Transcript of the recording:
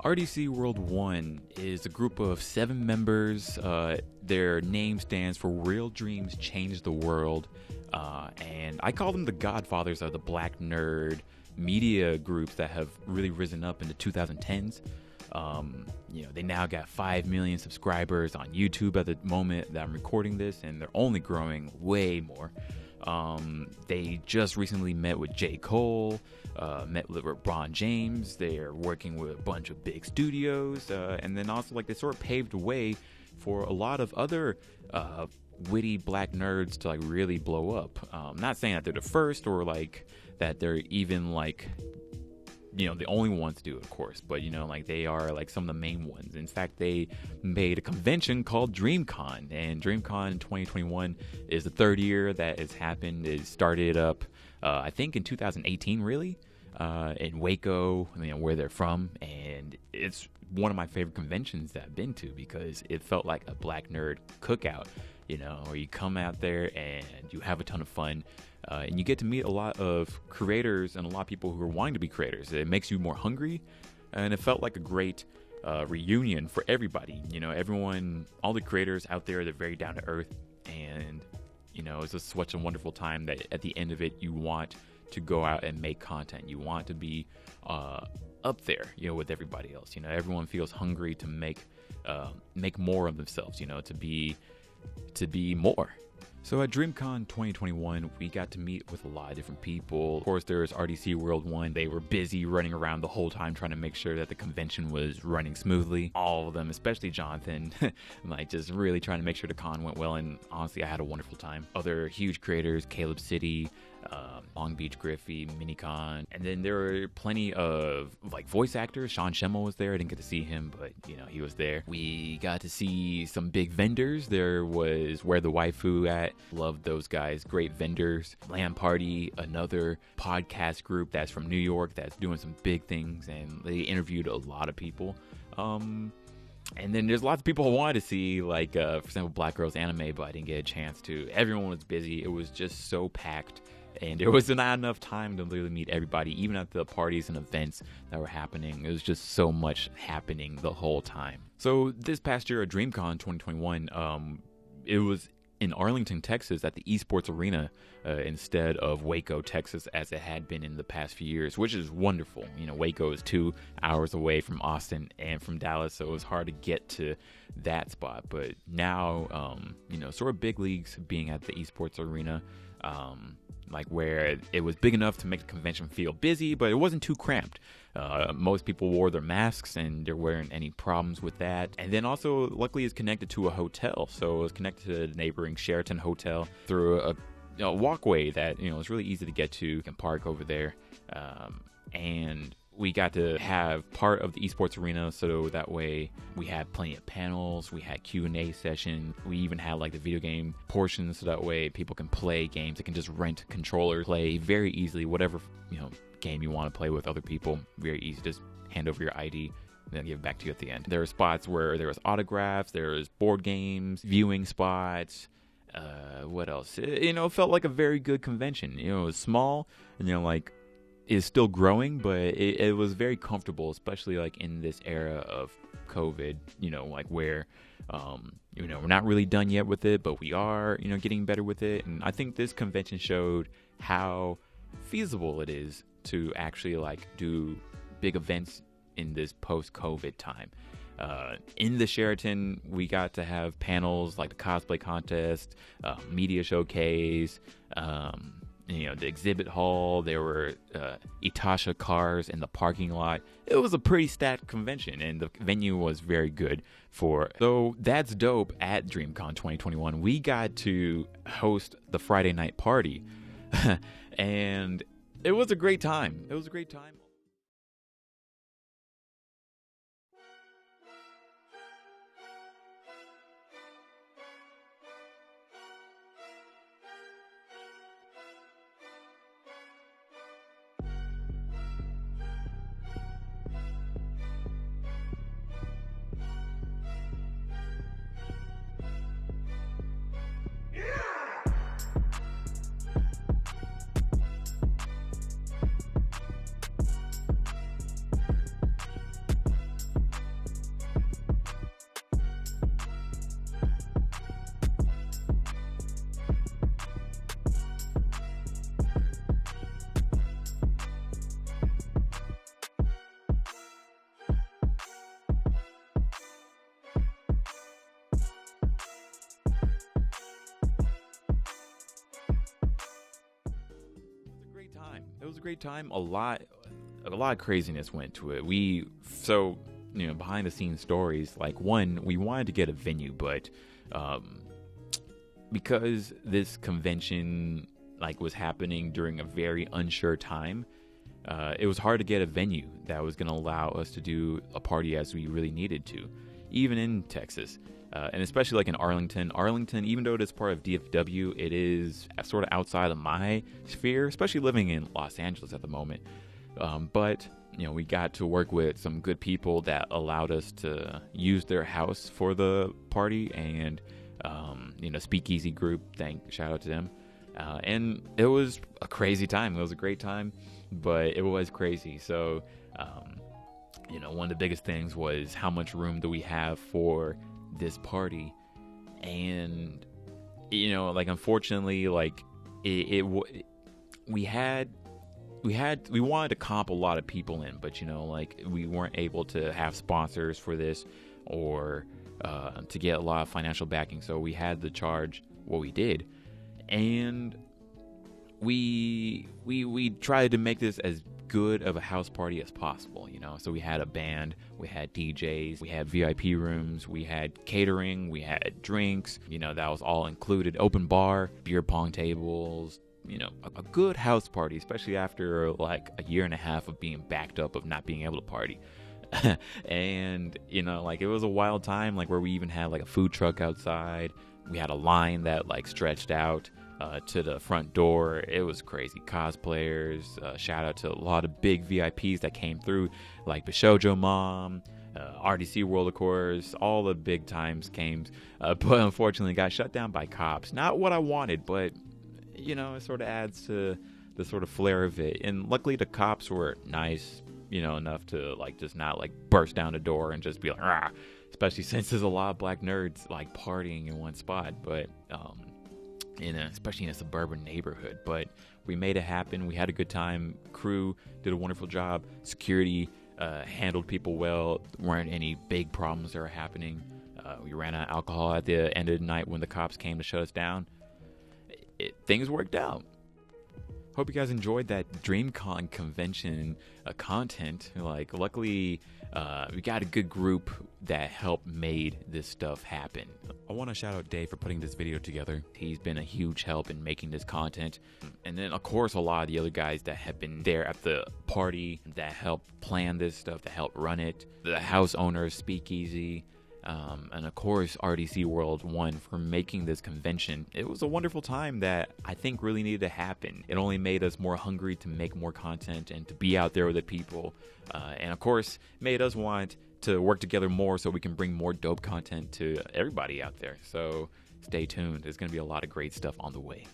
RDC World 1 is a group of 7 members. Their name stands for Real Dreams Change the World. And I call them the godfathers of the black nerd media groups that have really risen up in the 2010s. They now got 5 million subscribers on YouTube at the moment that I'm recording this, and they're only growing way more. They just recently met with J. Cole, met with LeBron James. They're working with a bunch of big studios, and then also they sort of paved the way for a lot of other witty black nerds to really blow up. Not saying that they're the first or that they're even the only ones to do it, of course, but they are some of the main ones. In fact, they made a convention called DreamCon, and DreamCon in 2021 is the third year that it's happened. It started up, I think, in 2018, really, in Waco, where they're from, and it's one of my favorite conventions that I've been to because it felt like a black nerd cookout, where you come out there and you have a ton of fun. And you get to meet a lot of creators and a lot of people who are wanting to be creators. It makes you more hungry, and it felt like a great reunion for everybody. Everyone, all the creators out there, they're very down to earth, and it's just such a wonderful time that at the end of it, you want to go out and make content. You want to be up there, with everybody else. Everyone feels hungry to make more of themselves. To be more. So at DreamCon 2021, we got to meet with a lot of different people. Of course, there's RDC World 1. They were busy running around the whole time trying to make sure that the convention was running smoothly. All of them, especially Jonathan, just really trying to make sure the con went well. And honestly, I had a wonderful time. Other huge creators, Caleb City, Long Beach Griffey, Minicon. And then there were plenty of voice actors. Sean Schemmel was there. I didn't get to see him, but he was there. We got to see some big vendors. There was Where the Waifu At. Loved those guys. Great vendors. Land Party, another podcast group that's from New York that's doing some big things, and they interviewed a lot of people. And then there's lots of people I wanted to see, for example, Black Girls Anime, but I didn't get a chance to. Everyone was busy. It was just so packed, and there was not enough time to literally meet everybody, even at the parties and events that were happening. It was just so much happening the whole time. So this past year at DreamCon 2021, it was in Arlington, Texas, at the Esports Arena instead of Waco, Texas, as it had been in the past few years, which is wonderful. Waco is 2 hours away from Austin and from Dallas, so it was hard to get to that spot. But now, sort of big leagues being at the Esports Arena, where it was big enough to make the convention feel busy, but it wasn't too cramped. Most people wore their masks, and there weren't any problems with that. And then also, luckily, it's connected to a hotel. So it was connected to the neighboring Sheraton Hotel through a walkway that, it's really easy to get to. You can park over there. And we got to have part of the esports arena, so that way we had plenty of panels, we had Q&A session, we even had the video game portion, so that way people can play games. They can just rent controllers, play very easily whatever game you want to play with other people. Very easy, just hand over your ID, they'll give it back to you at the end. There were spots where there was autographs, there was board games, viewing spots. What else? It felt like a very good convention. It was small, and is still growing, but it was very comfortable, especially in this era of COVID, where we're not really done yet with it, but we are, getting better with it. And I think this convention showed how feasible it is to actually do big events in this post-COVID time. In the Sheraton, we got to have panels like the cosplay contest, media showcase, the exhibit hall. There were Itasha cars in the parking lot. It was a pretty stacked convention, and the venue was very good for. So that's dope. At DreamCon 2021, we got to host the Friday night party, and it was a great time. It was a great time. A lot of craziness went to it. Behind the scenes stories, like, one, we wanted to get a venue, but because this convention was happening during a very unsure time, it was hard to get a venue that was going to allow us to do a party as we really needed to, even in Texas. And especially in Arlington, even though it is part of DFW, it is sort of outside of my sphere, especially living in Los Angeles at the moment. But we got to work with some good people that allowed us to use their house for the party, and Speakeasy Group, shout out to them. And it was a crazy time. It was a great time, but it was crazy. So, one of the biggest things was how much room do we have for this party. And unfortunately, we wanted to comp a lot of people in, but we weren't able to have sponsors for this, or to get a lot of financial backing, so we had to charge what we did. And we tried to make this as good of a house party as possible, so we had a band, we had DJs, we had VIP rooms, we had catering, we had drinks, that was all included, open bar, beer pong tables, a good house party, especially after a year and a half of being backed up, of not being able to party. And it was a wild time, where we even had a food truck outside. We had a line that stretched out to the front door. It was crazy. Cosplayers, shout out to a lot of big VIPs that came through, like Bishojo Mom, RDC World, of course. All the big times came, but unfortunately got shut down by cops. Not what I wanted, but it sort of adds to the sort of flair of it. And luckily the cops were nice, enough to just not burst down the door and just be like, rah, especially since there's a lot of black nerds partying in one spot, but especially in a suburban neighborhood. But we made it happen. We had a good time. Crew did a wonderful job. Security handled people well. Weren't any big problems that were happening. We ran out of alcohol at the end of the night when the cops came to shut us down. Things worked out. Hope you guys enjoyed that DreamCon convention content. Luckily, we got a good group that helped made this stuff happen. I want to shout out Dave for putting this video together. He's been a huge help in making this content. And then, of course, a lot of the other guys that have been there at the party that helped plan this stuff, that helped run it. The house owners, Speakeasy, and of course RDC World 1 for making this convention. It was a wonderful time that I think really needed to happen. It only made us more hungry to make more content and to be out there with the people, and of course made us want to work together more so we can bring more dope content to everybody out there. So stay tuned. There's going to be a lot of great stuff on the way.